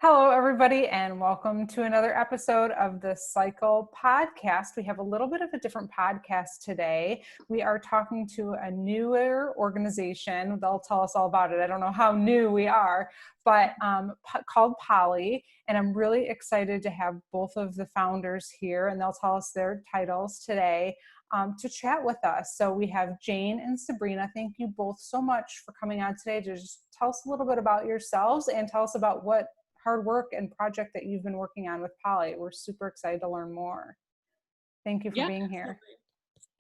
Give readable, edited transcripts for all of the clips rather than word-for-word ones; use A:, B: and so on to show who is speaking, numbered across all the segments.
A: Hello, everybody, and welcome to another episode of the Cycle Podcast. We have a little bit of a different podcast today. We are talking to a newer organization. They'll tell us all about it. I don't know how new we are, but called Pollie. And I'm really excited to have both of the founders here, and they'll tell us their titles today to chat with us. So we have Jane and Sabrina. Thank you both so much for coming on today to just tell us a little bit about yourselves and tell us about what hard work and project that you've been working on with Pollie. We're super excited to learn more. Thank you for being here.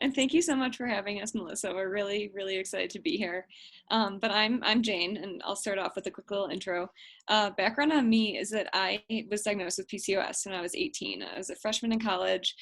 B: And thank you so much for having us, Melissa. We're really, really excited to be here. But I'm Jane, and I'll start off with a quick little intro. Background on me is that I was diagnosed with PCOS when I was 18. I was a freshman in college.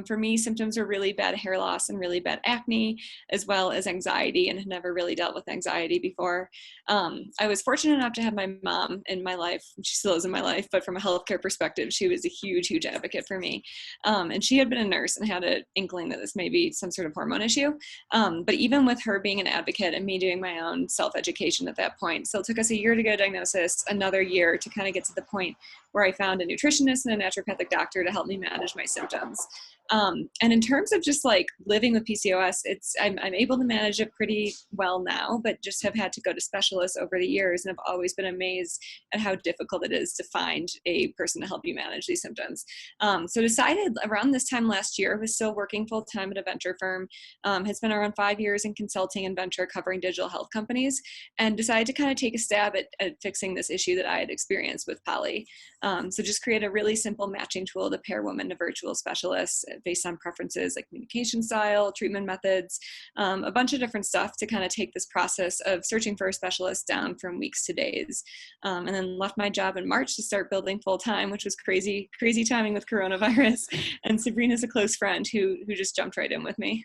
B: For me, symptoms were really bad hair loss and really bad acne, as well as anxiety, and had never really dealt with anxiety before. I was fortunate enough to have my mom in my life. She still is in my life, but from a healthcare perspective, she was a huge, huge advocate for me. And she had been a nurse and had an inkling that this may be some sort of hormone issue. But even with her being an advocate and me doing my own self-education at that point, still took us a year to get a diagnosis, another year to kind of get to the point where I found a nutritionist and a naturopathic doctor to help me manage my symptoms. And in terms of just like living with PCOS, I'm able to manage it pretty well now, but just have had to go to specialists over the years and have always been amazed at how difficult it is to find a person to help you manage these symptoms. So decided around this time last year, was still working full time at a venture firm, has been around 5 years in consulting and venture covering digital health companies, and decided to kind of take a stab at fixing this issue that I had experienced with Pollie. So just create a really simple matching tool to pair women to virtual specialists based on preferences like communication style, treatment methods, a bunch of different stuff to kind of take this process of searching for a specialist down from weeks to days. And then left my job in March to start building full time, which was crazy timing with coronavirus. And Sabrina's a close friend who just jumped right in with me.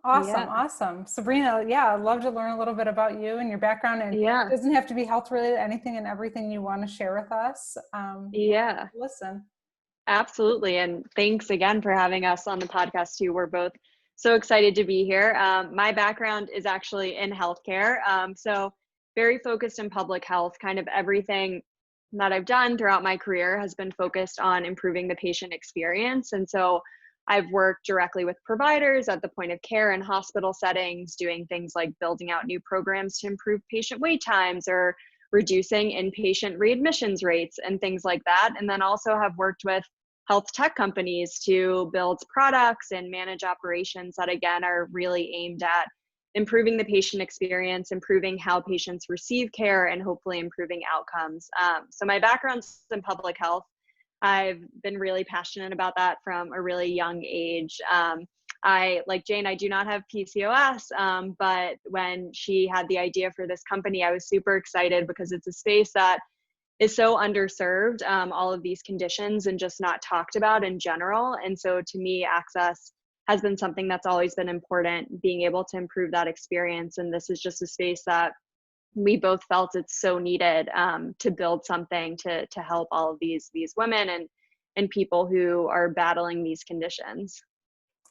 A: Awesome. Sabrina, I'd love to learn a little bit about you and your background. And it doesn't have to be health related, anything and everything you want to share with us. Listen.
C: Absolutely. And thanks again for having us on the podcast too. We're both so excited to be here. My background is actually in healthcare. So very focused in public health. Kind of everything that I've done throughout my career has been focused on improving the patient experience. And so I've worked directly with providers at the point of care and hospital settings, doing things like building out new programs to improve patient wait times or reducing inpatient readmissions rates and things like that. And then also have worked with health tech companies to build products and manage operations that, again, are really aimed at improving the patient experience, improving how patients receive care, and hopefully improving outcomes. So my background's in public health. I've been really passionate about that from a really young age. Like Jane, I do not have PCOS, but when she had the idea for this company, I was super excited because it's a space that is so underserved, all of these conditions, and just not talked about in general. And so to me, access has been something that's always been important, being able to improve that experience. And this is just a space that we both felt it's so needed to build something to help all of these women and people who are battling these conditions.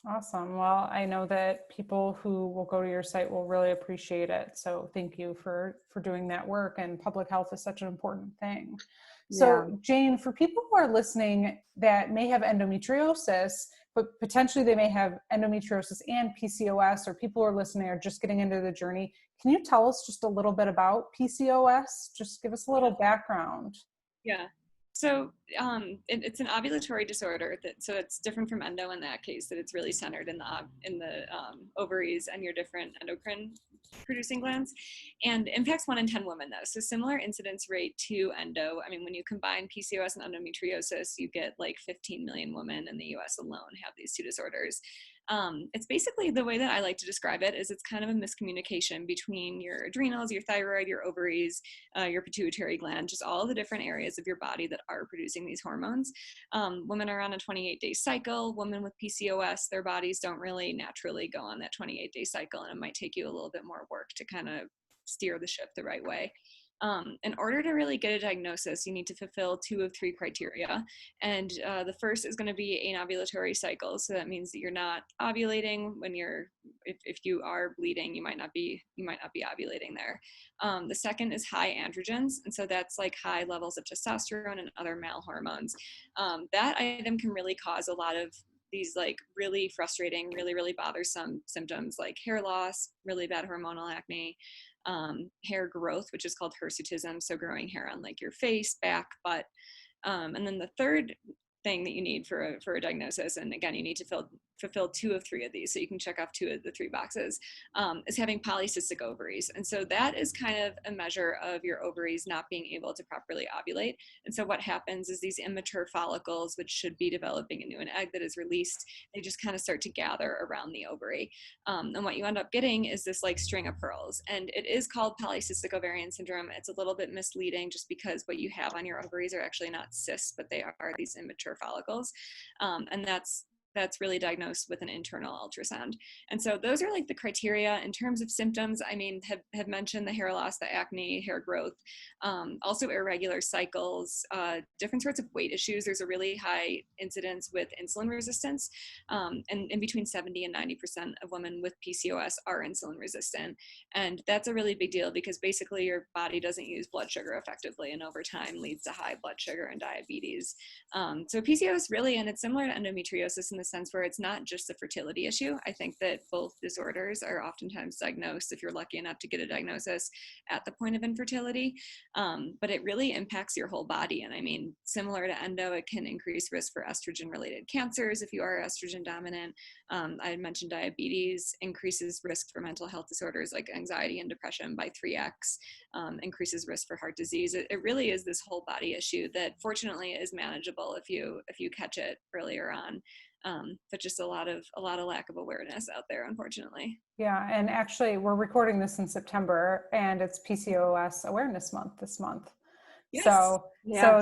A: Awesome. Well, I know that people who will go to your site will really appreciate it. So thank you for doing that work. And public health is such an important thing. So Jane, for people who are listening that may have endometriosis, but potentially they may have endometriosis and PCOS, or people who are listening are just getting into the journey, can you tell us just a little bit about PCOS? Just give us a little background.
B: Yeah. So it's an ovulatory disorder. So it's different from endo in that case, that it's really centered in the ovaries and your different endocrine producing glands, and impacts 1 in 10 women though. So similar incidence rate to endo. I mean, when you combine PCOS and endometriosis, you get like 15 million women in the US alone have these two disorders. It's basically, the way that I like to describe it is it's kind of a miscommunication between your adrenals, your thyroid, your ovaries, your pituitary gland, just all the different areas of your body that are producing these hormones. Women are on a 28-day cycle. Women with PCOS, their bodies don't really naturally go on that 28-day cycle, and it might take you a little bit more work to kind of steer the ship the right way. In order to really get a diagnosis, you need to fulfill 2 of 3 criteria. And the first is going to be an ovulatory cycle. So that means that you're not ovulating when if you are bleeding, you might not be ovulating there. The second is high androgens. And so that's like high levels of testosterone and other male hormones. That item can really cause a lot of these like really frustrating, really, really bothersome symptoms like hair loss, really bad hormonal acne, hair growth, which is called hirsutism, so growing hair on like your face, back, butt. And then the third thing that you need for a diagnosis, and again, you need to fulfill 2 of 3 of these, so you can check off 2 of the 3 boxes, is having polycystic ovaries. And so that is kind of a measure of your ovaries not being able to properly ovulate. And so what happens is these immature follicles, which should be developing into an egg that is released, they just kind of start to gather around the ovary. And what you end up getting is this like string of pearls. And it is called polycystic ovarian syndrome. It's a little bit misleading just because what you have on your ovaries are actually not cysts, but they are these immature follicles. And that's really diagnosed with an internal ultrasound. And so those are like the criteria. In terms of symptoms, I mean, have mentioned the hair loss, the acne, hair growth, also irregular cycles, different sorts of weight issues. There's a really high incidence with insulin resistance, and in between 70 and 90% of women with PCOS are insulin resistant. And that's a really big deal because basically your body doesn't use blood sugar effectively, and over time leads to high blood sugar and diabetes. So PCOS really, and it's similar to endometriosis in the sense where it's not just a fertility issue. I think that both disorders are oftentimes diagnosed, if you're lucky enough to get a diagnosis, at the point of infertility. But it really impacts your whole body. And I mean, similar to endo, it can increase risk for estrogen-related cancers if you are estrogen dominant. I had mentioned diabetes increases risk for mental health disorders like anxiety and depression by 3x, increases risk for heart disease. It really is this whole body issue that fortunately is manageable if you catch it earlier on. But just a lot of lack of awareness out there, unfortunately.
A: Yeah, and actually we're recording this in September and it's PCOS Awareness Month this month.
B: Yes.
A: So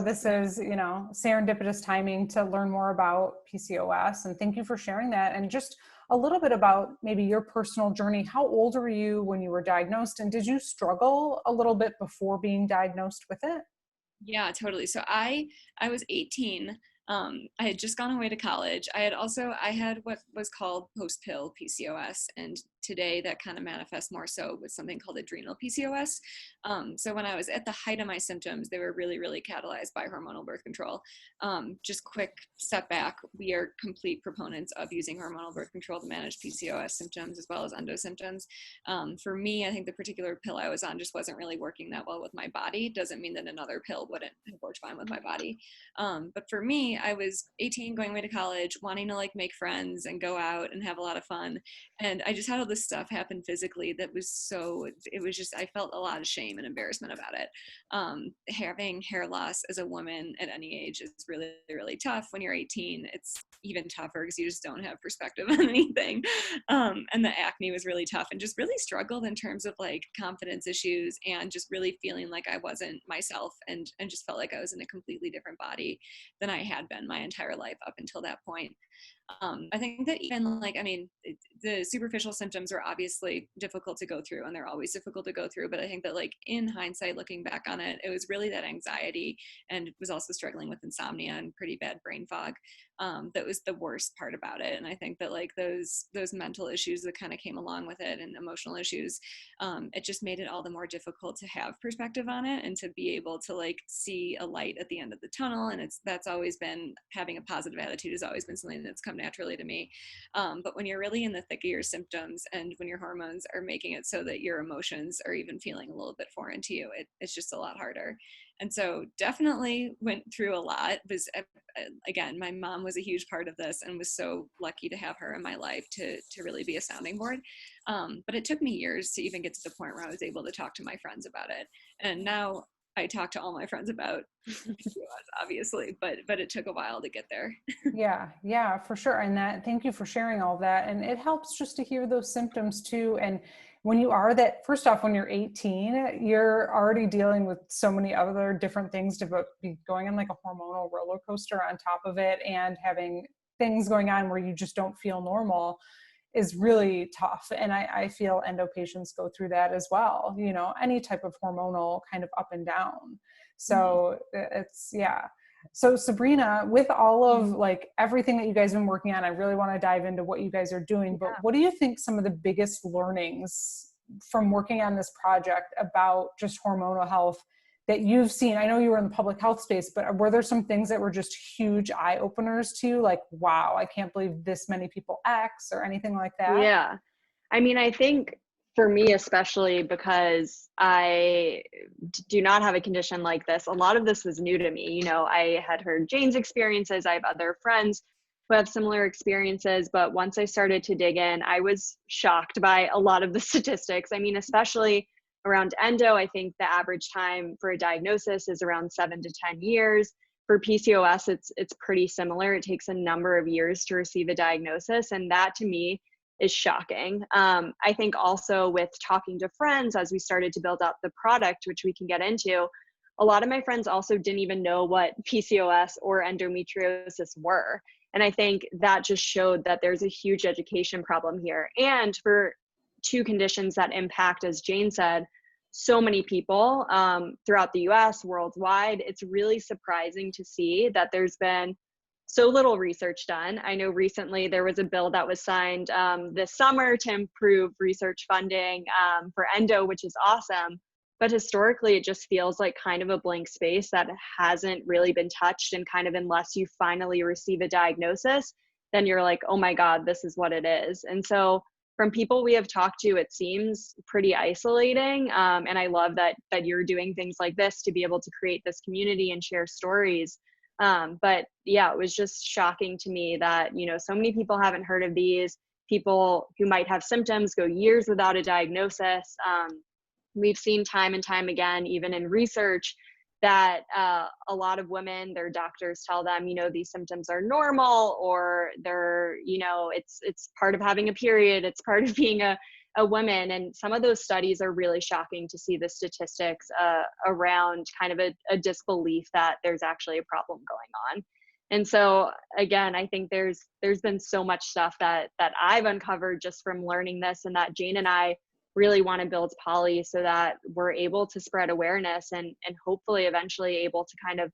A: this is, serendipitous timing to learn more about PCOS, and thank you for sharing that. And just a little bit about maybe your personal journey. How old were you when you were diagnosed, and did you struggle a little bit before being diagnosed with it?
B: Yeah, totally. So I was 18. I had just gone away to college. I had what was called post-pill PCOS, and today that kind of manifests more so with something called adrenal PCOS. So when I was at the height of my symptoms, they were really, really catalyzed by hormonal birth control. Just quick step back, we are complete proponents of using hormonal birth control to manage PCOS symptoms as well as endo symptoms. For me, I think the particular pill I was on just wasn't really working that well with my body. Doesn't mean that another pill wouldn't have worked fine with my body. But for me, I was 18, going away to college, wanting to like make friends and go out and have a lot of fun. And I just had all this stuff happen physically that was I felt a lot of shame and embarrassment about it. Having hair loss as a woman at any age is really, really tough. When you're 18, it's even tougher because you just don't have perspective on anything. And the acne was really tough, and just really struggled in terms of like confidence issues and just really feeling like I wasn't myself, and just felt like I was in a completely different body than I had been my entire life up until that point. I think that even the superficial symptoms are obviously difficult to go through, and they're always difficult to go through. But I think that like in hindsight, looking back on it, it was really that anxiety, and was also struggling with insomnia and pretty bad brain fog. That was the worst part about it. And I think that like those mental issues that kind of came along with it, and emotional issues, it just made it all the more difficult to have perspective on it and to be able to like see a light at the end of the tunnel. And that's always been, having a positive attitude has always been something that's come naturally to me. But when you're really in the thick of your symptoms, and when your hormones are making it so that your emotions are even feeling a little bit foreign to you, it's just a lot harder. And so definitely went through a lot. Again, my mom was a huge part of this, and was so lucky to have her in my life to really be a sounding board. But it took me years to even get to the point where I was able to talk to my friends about it. And now I talk to all my friends about PCOS, obviously, but it took a while to get there.
A: Yeah, for sure. And thank you for sharing all that. And it helps just to hear those symptoms too. And when you are that, first off, when you're 18, you're already dealing with so many other different things to be going on, like a hormonal roller coaster on top of it, and having things going on where you just don't feel normal. is really tough. And I feel endo patients go through that as well, you know, any type of hormonal kind of up and down. So it's, yeah. So Sabrina, with all of like everything that you guys have been working on, I really want to dive into what you guys are doing, but what do you think some of the biggest learnings from working on this project about just hormonal health that you've seen? I know you were in the public health space, but were there some things that were just huge eye openers to you? Like, wow, I can't believe this many people X or anything like that?
C: Yeah. I mean, I think for me, especially because I do not have a condition like this, a lot of this was new to me. You know, I had heard Jane's experiences. I have other friends who have similar experiences. But once I started to dig in, I was shocked by a lot of the statistics. I mean, especially around endo, I think the average time for a diagnosis is around 7 to 10 years. For PCOS, it's pretty similar. It takes a number of years to receive a diagnosis. And that to me is shocking. I think also with talking to friends as we started to build out the product, which we can get into, a lot of my friends also didn't even know what PCOS or endometriosis were. And I think that just showed that there's a huge education problem here. And for two conditions that impact, as Jane said, so many people throughout the US, worldwide, it's really surprising to see that there's been so little research done. I know recently there was a bill that was signed this summer to improve research funding for endo, which is awesome. But historically, it just feels like kind of a blank space that hasn't really been touched. And kind of unless you finally receive a diagnosis, then you're like, oh my God, this is what it is. And so from people we have talked to, it seems pretty isolating. And I love that you're doing things like this to be able to create this community and share stories. But yeah, it was just shocking to me that, you know, so many people haven't heard of these. People who might have symptoms go years without a diagnosis. We've seen time and time again, even in research, that a lot of women, their doctors tell them, you know, these symptoms are normal, or they're, you know, it's part of having a period, it's part of being a woman. And some of those studies are really shocking to see the statistics around kind of a disbelief that there's actually a problem going on. And so again, I think there's been so much stuff that I've uncovered just from learning this, and that Jane and I really want to build Pollie so that we're able to spread awareness and hopefully eventually able to kind of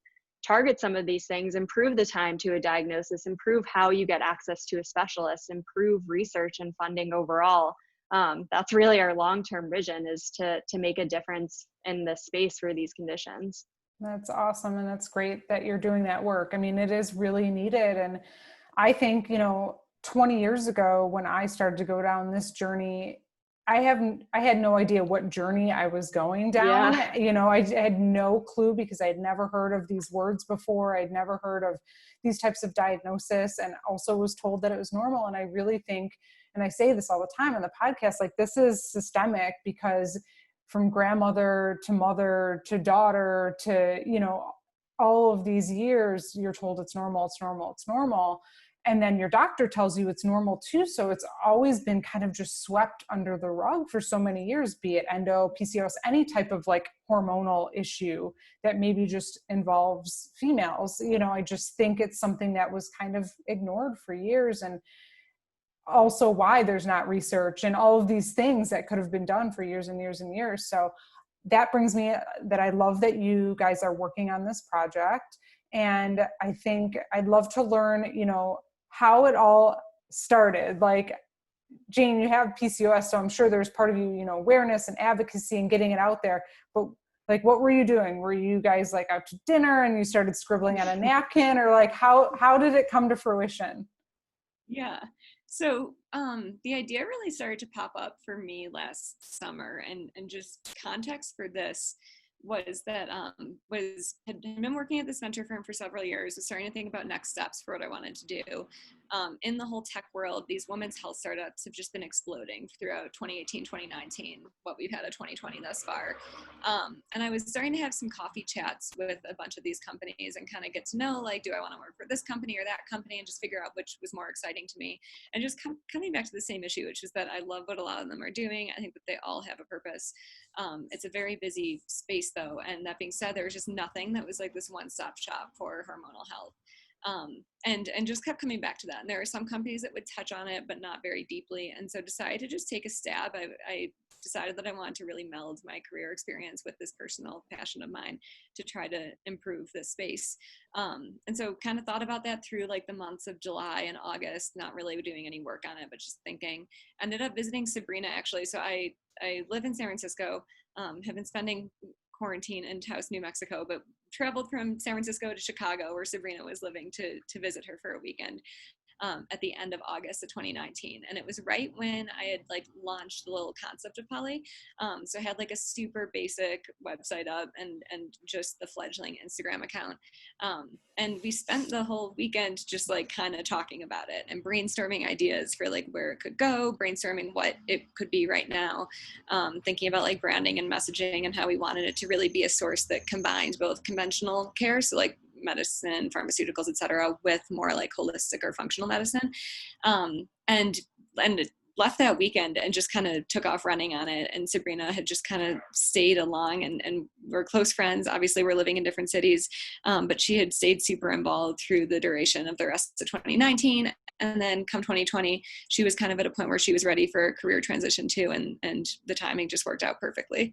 C: target some of these things, improve the time to a diagnosis, improve how you get access to a specialist, improve research and funding overall. That's really our long-term vision, is to make a difference in this space for these conditions.
A: That's awesome. And that's great that you're doing that work. I mean, it is really needed. And I think, you know, 20 years ago when I started to go down this journey, I had no idea what journey I was going down.
C: Yeah.
A: You know, I had no clue because I had never heard of these words before. I'd never heard of these types of diagnosis, and also was told that it was normal. And I really think, and I say this all the time on the podcast, like this is systemic, because from grandmother to mother to daughter to, you know, all of these years, you're told it's normal, it's normal, it's normal. And then your doctor tells you it's normal too. So it's always been kind of just swept under the rug for so many years, be it endo, PCOS, any type of like hormonal issue that maybe just involves females. You know, I just think it's something that was kind of ignored for years, and also why there's not research and all of these things that could have been done for years and years and years. So that brings me that I love that you guys are working on this project. And I think I'd love to learn, you know, how it all started. Like, Jane, you have PCOS, so I'm sure there's part of you, you know, awareness and advocacy and getting it out there. But like, what were you doing? Were you guys like out to dinner and you started scribbling on a napkin, or like how did it come to fruition?
B: Yeah. So the idea really started to pop up for me last summer, and just context for this was that had been working at this venture firm for several years, was starting to think about next steps for what I wanted to do. In the whole tech world, these women's health startups have just been exploding throughout 2018, 2019, what we've had of 2020 thus far. And I was starting to have some coffee chats with a bunch of these companies and kind of get to know, like, do I want to work for this company or that company, and just figure out which was more exciting to me. And just coming back to the same issue, which is that I love what a lot of them are doing. I think that they all have a purpose. It's a very busy space though. And that being said, there was just nothing that was like this one-stop shop for hormonal health. And just kept coming back to that. And there are some companies that would touch on it, but not very deeply. And so decided to just take a stab. I decided that I wanted to really meld my career experience with this personal passion of mine to try to improve this space. And so kind of thought about that through like the months of July and August, not really doing any work on it, but just thinking. Ended up visiting Sabrina actually. So I live in San Francisco, have been spending quarantine in Taos, New Mexico, but traveled from San Francisco to Chicago where Sabrina was living to visit her for a weekend. At the end of August of 2019. And it was right when I had like launched the little concept of Polly. So I had like a super basic website up and just the fledgling Instagram account. And we spent the whole weekend just like kind of talking about it and brainstorming ideas for like where it could go, brainstorming what it could be right now, thinking about like branding and messaging and how we wanted it to really be a source that combined both conventional care, so like medicine, pharmaceuticals, et cetera, with more like holistic or functional medicine. And left that weekend and just kind of took off running on it. And Sabrina had just kind of stayed along and we're close friends. Obviously we're living in different cities, but she had stayed super involved through the duration of the rest of 2019. And then come 2020, she was kind of at a point where she was ready for a career transition too. And the timing just worked out perfectly.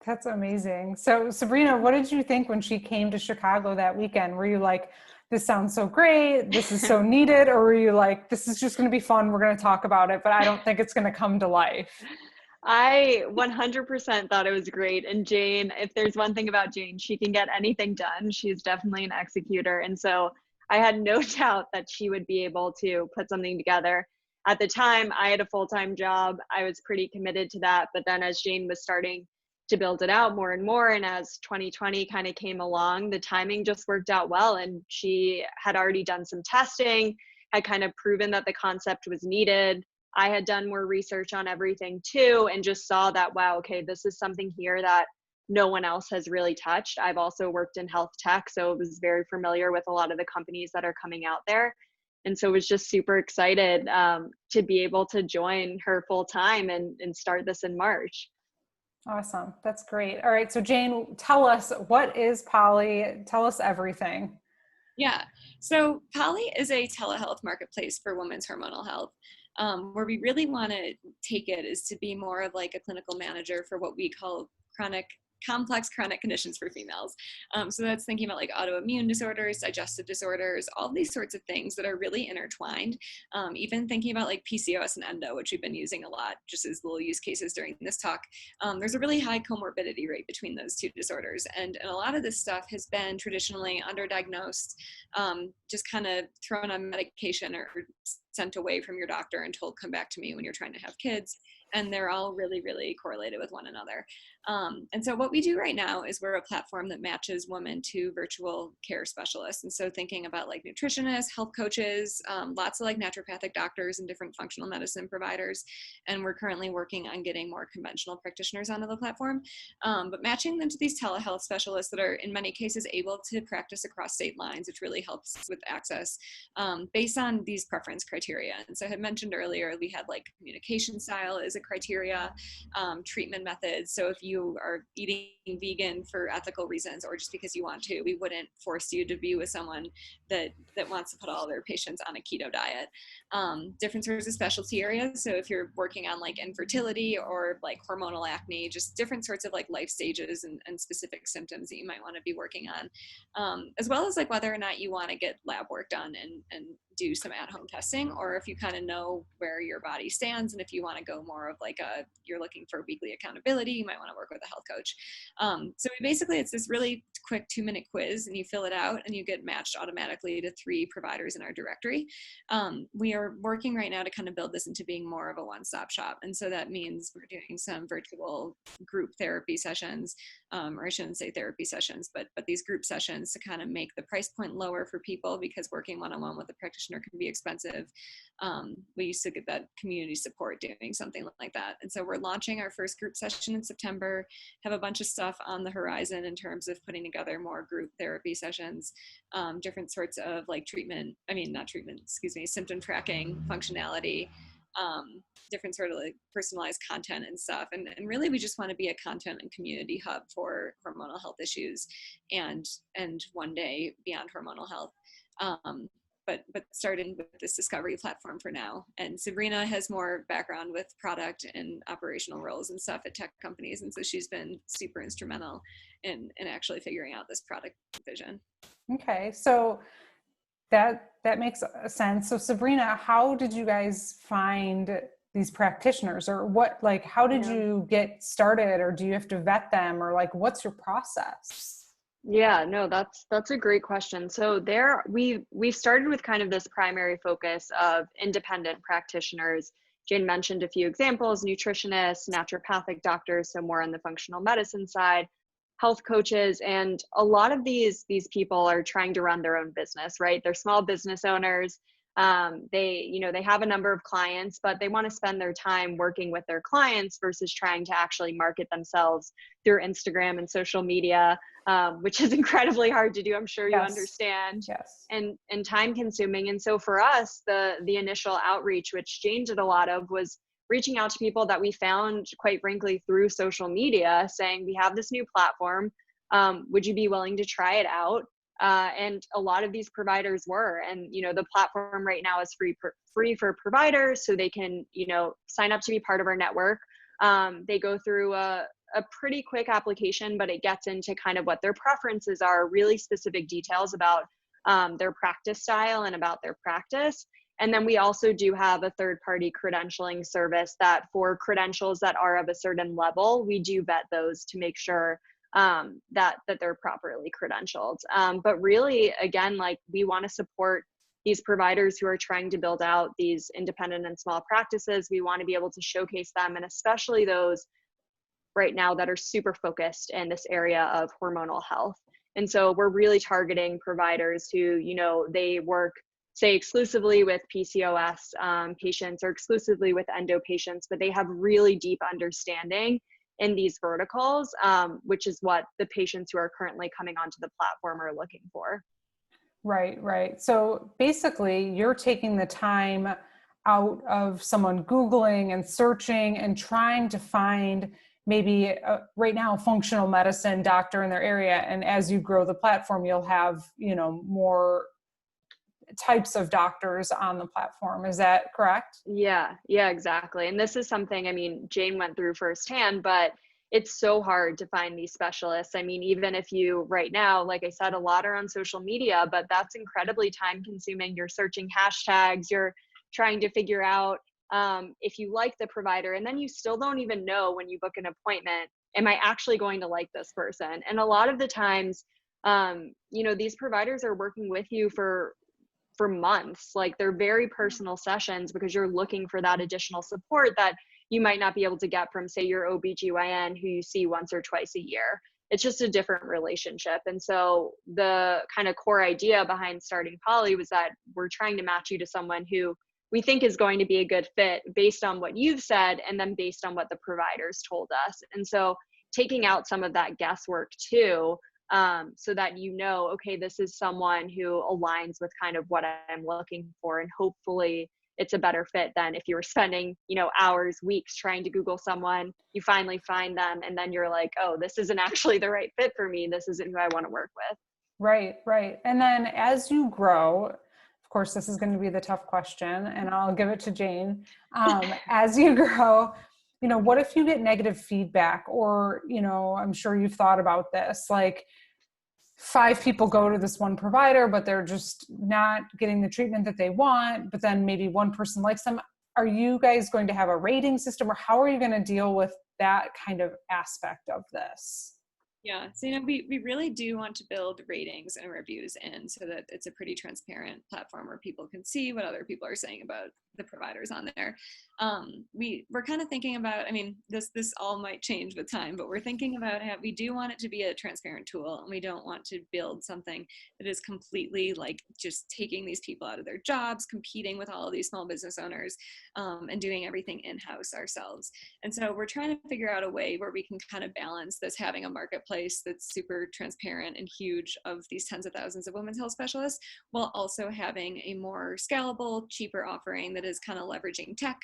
A: That's amazing. So Sabrina, what did you think when she came to Chicago that weekend? Were you like, this sounds so great, this is so needed? Or were you like, this is just going to be fun, we're going to talk about it, but I don't think it's going to come to life?
C: I 100% thought it was great. And Jane, if there's one thing about Jane, she can get anything done. She's definitely an executor. And so I had no doubt that she would be able to put something together. At the time, I had a full-time job. I was pretty committed to that. But then as Jane was starting to build it out more and more, and as 2020 kind of came along, the timing just worked out well. And she had already done some testing, had kind of proven that the concept was needed. I had done more research on everything too, and just saw that, wow, okay, this is something here that no one else has really touched. I've also worked in health tech, so I was very familiar with a lot of the companies that are coming out there. And so I was just super excited to be able to join her full time and start this in March.
A: Awesome. That's great. All right. So Jane, tell us, what is Polly? Tell us everything.
B: Yeah. So Polly is a telehealth marketplace for women's hormonal health. Where we really want to take it is to be more of like a clinical manager for what we call complex chronic conditions for females. So that's thinking about like autoimmune disorders, digestive disorders, all these sorts of things that are really intertwined. Even thinking about like Pcos and Endo, which we've been using a lot just as little use cases during this talk. There's a really high comorbidity rate between those two disorders. And a lot of this stuff has been traditionally underdiagnosed, just kind of thrown on medication or sent away from your doctor and told, come back to me when you're trying to have kids. And they're all really, really correlated with one another. And so what we do right now is we're a platform that matches women to virtual care specialists. And so thinking about like nutritionists, health coaches, lots of like naturopathic doctors and different functional medicine providers. And we're currently working on getting more conventional practitioners onto the platform, but matching them to these telehealth specialists that are in many cases able to practice across state lines, which really helps with access based on these preference criteria. And so I had mentioned earlier, we had like communication style is a criteria, treatment methods. So if you are eating vegan for ethical reasons or just because you want to, we wouldn't force you to be with someone that wants to put all their patients on a keto diet. Different sorts of specialty areas. So if you're working on like infertility or like hormonal acne, just different sorts of like life stages and specific symptoms that you might want to be working on, as well as like whether or not you want to get lab work done and do some at-home testing, or if you kind of know where your body stands and if you want to go more of like you're looking for weekly accountability, you might want to work with a health coach. So basically it's this really quick 2-minute quiz and you fill it out and you get matched automatically to 3 providers in our directory. We are working right now to kind of build this into being more of a one-stop shop. And so that means we're doing some virtual group therapy sessions, or I shouldn't say therapy sessions, but these group sessions to kind of make the price point lower for people because working one-on-one with a practitioner can be expensive. We used to get that community support doing something like that. And so we're launching our first group session in September, have a bunch of stuff on the horizon in terms of putting together more group therapy sessions, different sorts of like symptom tracking functionality, different sort of like personalized content and stuff. And really we just want to be a content and community hub for hormonal health issues and one day beyond hormonal health. But starting with this discovery platform for now. And Sabrina has more background with product and operational roles and stuff at tech companies. And so she's been super instrumental in actually figuring out this product vision.
A: Okay, so that makes sense. So Sabrina, how did you guys find these practitioners, or what, like, how did you get started, or do you have to vet them, or like, what's your process?
C: Yeah, no, that's a great question. So we started with kind of this primary focus of independent practitioners. Jane mentioned a few examples: nutritionists, naturopathic doctors, so more on the functional medicine side, health coaches, and a lot of these people are trying to run their own business, right? They're small business owners. They have a number of clients, but they want to spend their time working with their clients versus trying to actually market themselves through Instagram and social media, which is incredibly hard to do. I'm sure you understand.
A: Yes.
C: And time consuming. And so for us, the initial outreach, which Jane did a lot of, was reaching out to people that we found, quite frankly, through social media, saying, we have this new platform. Would you be willing to try it out? And a lot of these providers were, and the platform right now is free for providers, so they can sign up to be part of our network. They go through a pretty quick application, but it gets into kind of what their preferences are, really specific details about their practice style and about their practice. And then we also do have a third-party credentialing service that, for credentials that are of a certain level, we do vet those to make sure that they're properly credentialed. But really, again, like, we want to support these providers who are trying to build out these independent and small practices. We want to be able to showcase them, and especially those right now that are super focused in this area of hormonal health. And so we're really targeting providers who, they work, say, exclusively with PCOS patients or exclusively with endo patients, but they have really deep understanding in these verticals, which is what the patients who are currently coming onto the platform are looking for.
A: Right. So basically, you're taking the time out of someone Googling and searching and trying to find maybe right now a functional medicine doctor in their area. And as you grow the platform, you'll have, more types of doctors on the platform. Is that correct?
C: Yeah, exactly. And this is something, Jane went through firsthand, but it's so hard to find these specialists. Even if you, right now, like I said, a lot are on social media, but that's incredibly time consuming. You're searching hashtags, you're trying to figure out if you like the provider, and then you still don't even know, when you book an appointment, am I actually going to like this person? And a lot of the times, these providers are working with you for months. Like, they're very personal sessions, because you're looking for that additional support that you might not be able to get from, say, your OBGYN who you see once or twice a year. It's just a different relationship. And so the kind of core idea behind starting Pollie was that we're trying to match you to someone who we think is going to be a good fit based on what you've said, and then based on what the providers told us. And so taking out some of that guesswork too, so that okay, this is someone who aligns with kind of what I'm looking for, and hopefully it's a better fit than if you were spending, hours, weeks trying to Google someone. You finally find them, and then you're like, oh, this isn't actually the right fit for me. This isn't who I want to work with.
A: Right. And then as you grow, of course, this is going to be the tough question, and I'll give it to Jane. As you grow, what if you get negative feedback, or, I'm sure you've thought about this, like 5 people go to this one provider, but they're just not getting the treatment that they want, but then maybe one person likes them. Are you guys going to have a rating system, or how are you going to deal with that kind of aspect of this?
B: Yeah, so we really do want to build ratings and reviews in, so that it's a pretty transparent platform where people can see what other people are saying about the providers on there. We're kind of thinking about, this all might change with time, but we're thinking about how we do want it to be a transparent tool, and we don't want to build something that is completely like just taking these people out of their jobs, competing with all of these small business owners, and doing everything in-house ourselves. And so we're trying to figure out a way where we can kind of balance this, having a marketplace that's super transparent and huge of these tens of thousands of women's health specialists, while also having a more scalable, cheaper offering that is kind of leveraging tech,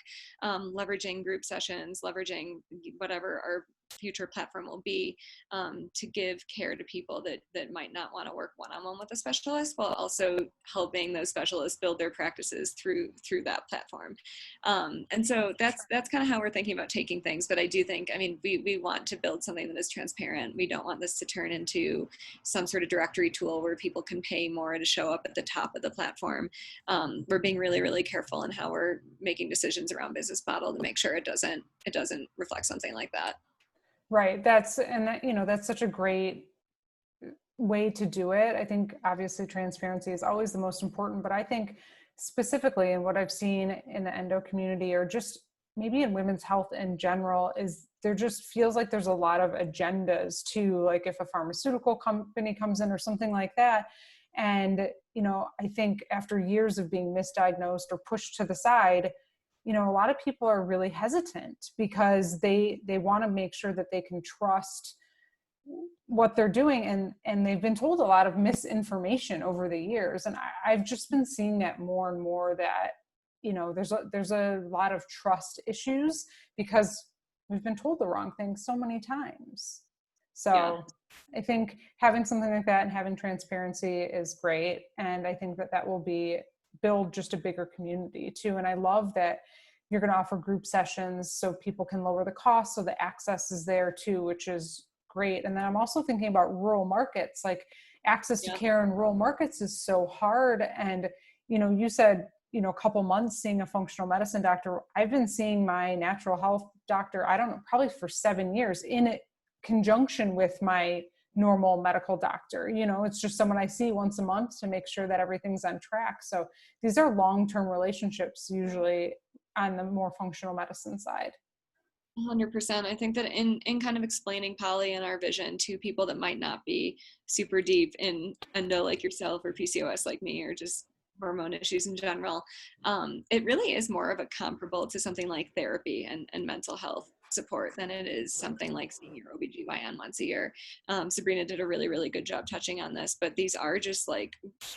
B: leveraging group sessions, leveraging whatever our future platform will be, to give care to people that might not want to work one-on-one with a specialist, while also helping those specialists build their practices through that platform. And so that's kind of how we're thinking about taking things. But I do think, I mean, we want to build something that is transparent. We don't want this to turn into some sort of directory tool where people can pay more to show up at the top of the platform. We're being really, really careful in how we're making decisions around business model to make sure it doesn't reflect something like that.
A: Right. That's such a great way to do it. I think obviously transparency is always the most important, but I think specifically in what I've seen in the endo community, or just maybe in women's health in general, is there just feels like there's a lot of agendas too, like if a pharmaceutical company comes in or something like that. And, I think after years of being misdiagnosed or pushed to the side, a lot of people are really hesitant because they want to make sure that they can trust what they're doing, and they've been told a lot of misinformation over the years. And I've just been seeing that more and more, that there's a lot of trust issues because we've been told the wrong thing so many times. So yeah. I think having something like that and having transparency is great, and I think that will build just a bigger community too. And I love that you're going to offer group sessions so people can lower the cost, so the access is there too, which is great. And then I'm also thinking about rural markets, like access to care in rural markets is so hard. And, you said, a couple months seeing a functional medicine doctor. I've been seeing my natural health doctor, I don't know, probably for 7 years in conjunction with my normal medical doctor. It's just someone I see once a month to make sure that everything's on track. So these are long-term relationships usually on the more functional medicine side.
B: 100%. I think that in kind of explaining Polly and our vision to people that might not be super deep in endo like yourself, or PCOS like me, or just hormone issues in general, it really is more of a comparable to something like therapy and mental health support than it is something like seeing your OBGYN once a year. Sabrina did a really, really good job touching on this, but these are just like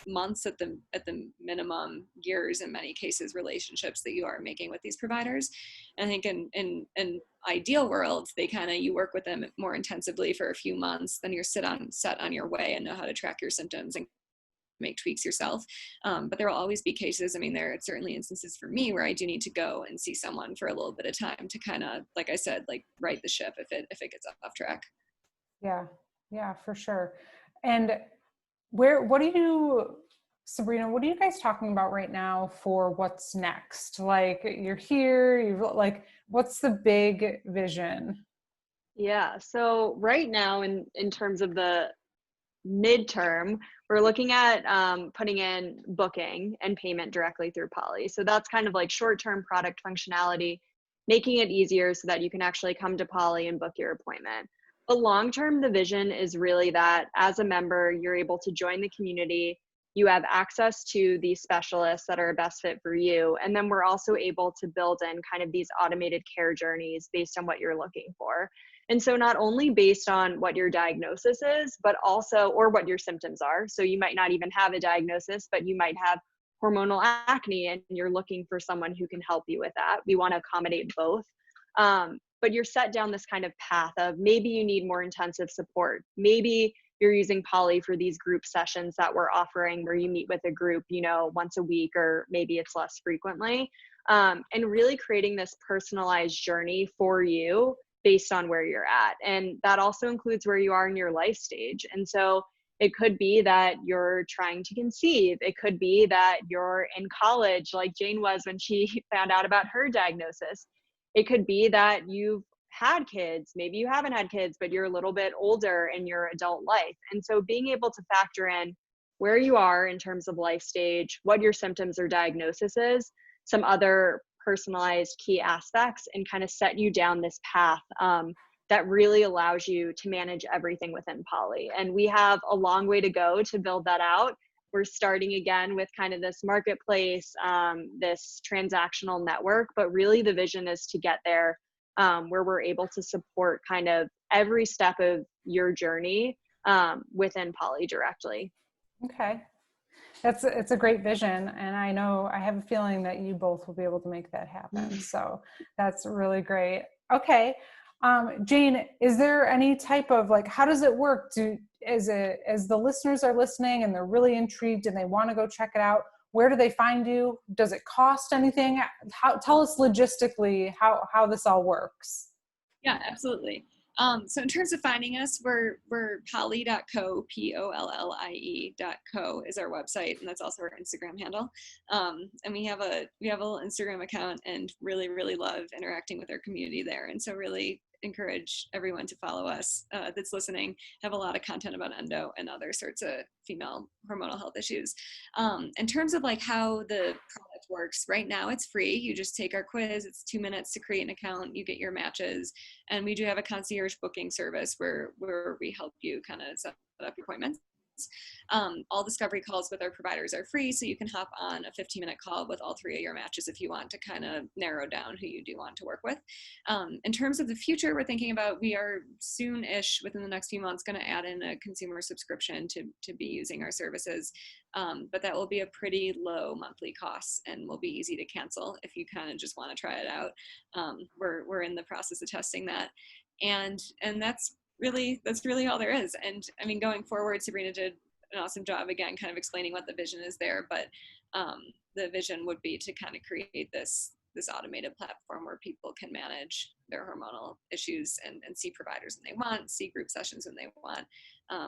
B: months at the minimum, years in many cases, relationships that you are making with these providers. And I think in ideal worlds, you work with them more intensively for a few months, then you're set on your way and know how to track your symptoms and make tweaks yourself. But there will always be cases. I mean, there are certainly instances for me where I do need to go and see someone for a little bit of time to kind of, like I said, like right the ship if it gets off track.
A: Yeah, for sure. And Sabrina, what are you guys talking about right now for what's next? Like you're here, what's the big vision?
C: Yeah. So right now in terms of the midterm, we're looking at putting in booking and payment directly through Polly. So that's kind of like short-term product functionality, making it easier so that you can actually come to Polly and book your appointment. But long-term, the vision is really that as a member, you're able to join the community, you have access to these specialists that are a best fit for you. And then we're also able to build in kind of these automated care journeys based on what you're looking for. And so not only based on what your diagnosis is, but also, or what your symptoms are. So you might not even have a diagnosis, but you might have hormonal acne and you're looking for someone who can help you with that. We want to accommodate both. But you're set down this kind of path of maybe you need more intensive support. Maybe you're using Polly for these group sessions that we're offering where you meet with a group, once a week, or maybe it's less frequently. And really creating this personalized journey for you based on where you're at. And that also includes where you are in your life stage. And so it could be that you're trying to conceive. It could be that you're in college like Jane was when she found out about her diagnosis. It could be that you've had kids. Maybe you haven't had kids, but you're a little bit older in your adult life. And so being able to factor in where you are in terms of life stage, what your symptoms or diagnosis is, some other personalized key aspects, and kind of set you down this path that really allows you to manage everything within Polly. And we have a long way to go to build that out. We're starting again with kind of this marketplace, this transactional network, but really the vision is to get there where we're able to support kind of every step of your journey within Polly directly.
A: Okay. It's a great vision. And I have a feeling that you both will be able to make that happen. So that's really great. Okay. Jane, is there any type of like, how does it work? As the listeners are listening and they're really intrigued and they want to go check it out, where do they find you? Does it cost anything? Tell us logistically how this all works.
B: Yeah, absolutely. So in terms of finding us, we're pollie.co, POLLIE.co is our website, and that's also our Instagram handle. And we have a little Instagram account and really, really love interacting with our community there. And so really encourage everyone to follow us that's listening. Have a lot of content about endo and other sorts of female hormonal health issues. In terms of like how the product works, right now it's free. You just take our quiz. It's 2 minutes to create an account. You get your matches. And we do have a concierge booking service where we help you kind of set up appointments. All discovery calls with our providers are free, so you can hop on a 15-minute call with all 3 of your matches if you want to kind of narrow down who you do want to work with. In terms of the future, we're thinking about, we are soon-ish, within the next few months, going to add in a consumer subscription to be using our services. But that will be a pretty low monthly cost and will be easy to cancel if you kind of just want to try it out. We're in the process of testing that, and that's really all there is. And I mean, going forward, Sabrina did an awesome job again kind of explaining what the vision is there, but the vision would be to kind of create this automated platform where people can manage their hormonal issues and see providers when they want, see group sessions when they want,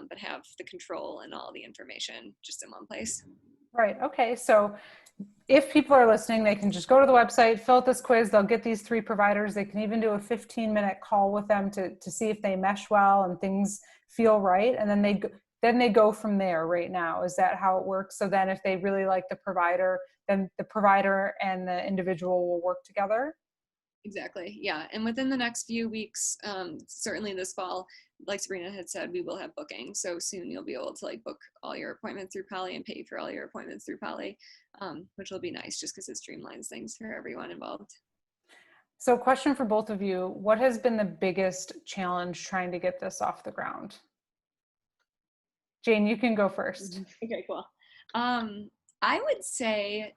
B: but have the control and all the information just in one place.
A: Right. Okay. So if people are listening, they can just go to the website, fill out this quiz. They'll get these 3 providers. They can even do a 15-minute call with them to see if they mesh well and things feel right. And then they go from there right now. Is that how it works? So then if they really like the provider, then the provider and the individual will work together?
B: Exactly. Yeah. And within the next few weeks, certainly this fall, like Sabrina had said, we will have booking. So soon you'll be able to like book all your appointments through Polly and pay for all your appointments through Polly, which will be nice just because it streamlines things for everyone involved.
A: So question for both of you, what has been the biggest challenge trying to get this off the ground? Jane, you can go first.
B: Okay, cool. I would say,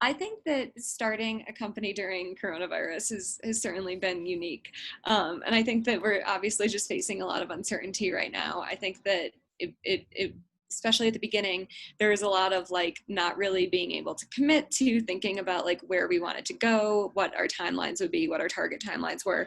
B: I think that starting a company during coronavirus has certainly been unique. And I think that we're obviously just facing a lot of uncertainty right now. I think that it especially at the beginning, there was a lot of like not really being able to commit to thinking about like where we wanted to go, what our timelines would be, what our target timelines were,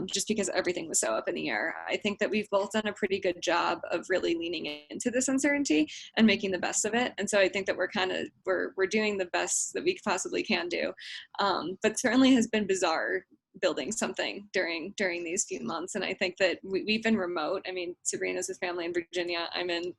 B: just because everything was so up in the air. I think that we've both done a pretty good job of really leaning into this uncertainty and making the best of it. And so I think that we're doing the best that we possibly can do. But certainly has been bizarre building something during these few months. And I think that we've been remote. I mean, Sabrina's with family in Virginia. I'm in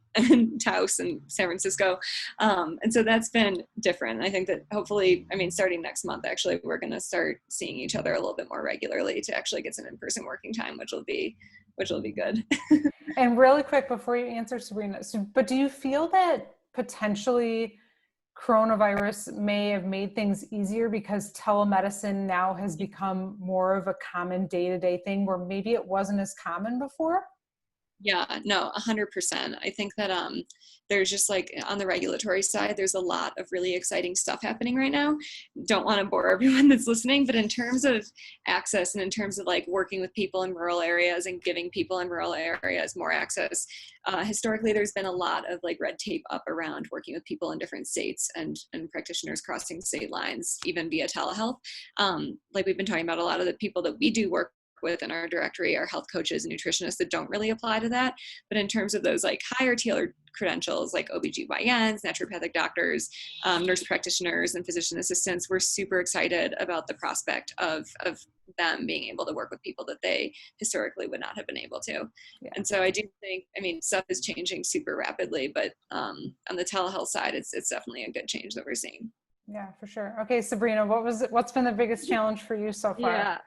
B: Taos and San Francisco. And so that's been different. I think that hopefully, I mean, starting next month, actually, we're going to start seeing each other a little bit more regularly to actually get some in-person working time, which will be good.
A: And really quick before you answer, Sabrina, but do you feel that potentially coronavirus may have made things easier because telemedicine now has become more of a common day-to-day thing where maybe it wasn't as common before?
B: Yeah, no, 100%. I think that there's just like on the regulatory side, there's a lot of really exciting stuff happening right now. Don't want to bore everyone that's listening, but in terms of access and in terms of like working with people in rural areas and giving people in rural areas more access, historically there's been a lot of like red tape up around working with people in different states and practitioners crossing state lines, even via telehealth. Like we've been talking about, a lot of the people that we do work with in our directory are health coaches and nutritionists that don't really apply to that. But in terms of those like higher tailored credentials like OBGYNs, naturopathic doctors, nurse practitioners, and physician assistants, we're super excited about the prospect of them being able to work with people that they historically would not have been able to. Yeah. And so I do think, I mean, stuff is changing super rapidly, but on the telehealth side, it's definitely a good change that we're seeing.
A: Yeah, for sure. Okay, Sabrina, what's been the biggest challenge for you so far?
C: Yeah.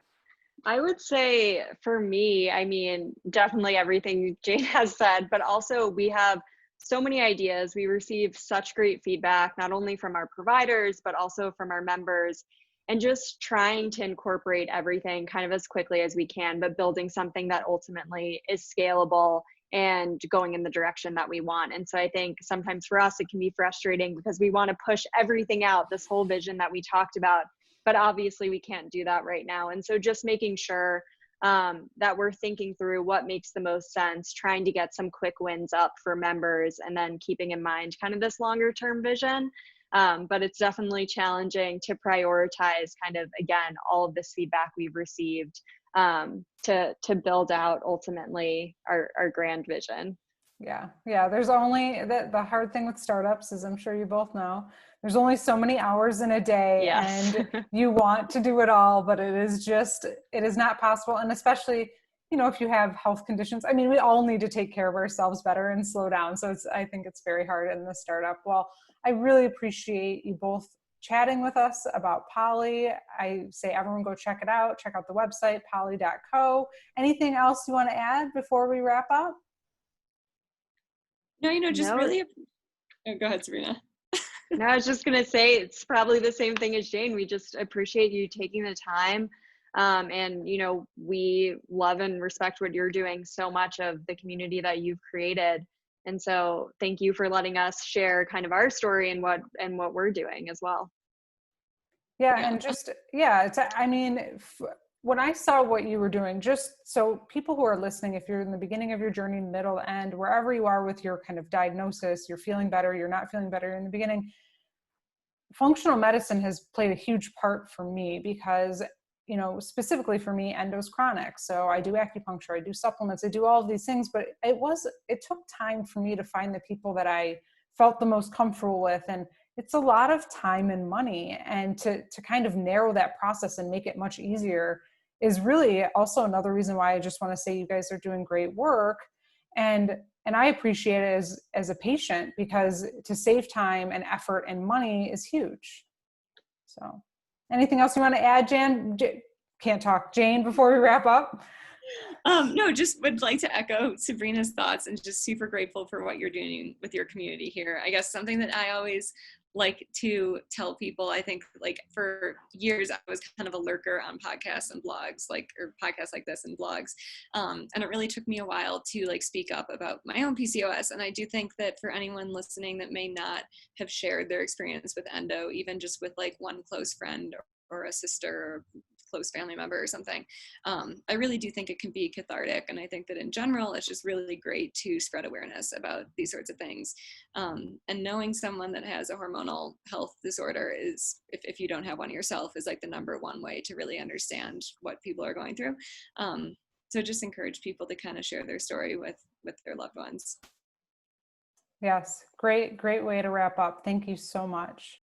C: I would say for me, I mean, definitely everything Jane has said, but also we have so many ideas. We receive such great feedback, not only from our providers, but also from our members, and just trying to incorporate everything kind of as quickly as we can, but building something that ultimately is scalable and going in the direction that we want. And so I think sometimes for us, it can be frustrating because we want to push everything out, this whole vision that we talked about, but obviously we can't do that right now. And so just making sure that we're thinking through what makes the most sense, trying to get some quick wins up for members, and then keeping in mind kind of this longer term vision. But it's definitely challenging to prioritize kind of, again, all of this feedback we've received to build out ultimately our grand vision.
A: Yeah. There's only the hard thing with startups, as I'm sure you both know, there's only so many hours in a day.
C: Yes.
A: And you want to do it all, but it is not possible. And especially, if you have health conditions, I mean, we all need to take care of ourselves better and slow down. So I think it's very hard in the startup. Well, I really appreciate you both chatting with us about Pollie. I say everyone go check it out. Check out the website, pollie.co. Anything else you want to add before we wrap up?
B: No, just
C: No.
B: really, oh, go ahead, Sabrina.
C: No, I was just going to say, it's probably the same thing as Jane. We just appreciate you taking the time. And, we love and respect what you're doing, so much of the community that you've created. And so thank you for letting us share kind of our story and what we're doing as well.
A: Yeah. And just, when I saw what you were doing, just so people who are listening, if you're in the beginning of your journey, middle, end, wherever you are with your kind of diagnosis, you're feeling better, you're not feeling better in the beginning, functional medicine has played a huge part for me because, specifically for me, endo's chronic. So I do acupuncture, I do supplements, I do all of these things, but it took time for me to find the people that I felt the most comfortable with. And it's a lot of time and money. And to kind of narrow that process and make it much easier is really also another reason why I just want to say you guys are doing great work. And I appreciate it as a patient, because to save time and effort and money is huge. So anything else you want to add, Jan? Can't talk. Jane, before we wrap up?
B: No, just would like to echo Sabrina's thoughts and just super grateful for what you're doing with your community here. I guess something that I always like to tell people, I think like for years I was kind of a lurker on podcasts and blogs, or podcasts like this and blogs. And it really took me a while to like speak up about my own PCOS. And I do think that for anyone listening that may not have shared their experience with endo, even just with like one close friend or a sister or close family member or something, I really do think it can be cathartic. And I think that in general, it's just really great to spread awareness about these sorts of things. And knowing someone that has a hormonal health disorder is, if you don't have one yourself, is like the number one way to really understand what people are going through. So just encourage people to kind of share their story with their loved ones.
A: Yes. Great way to wrap up. Thank you so much.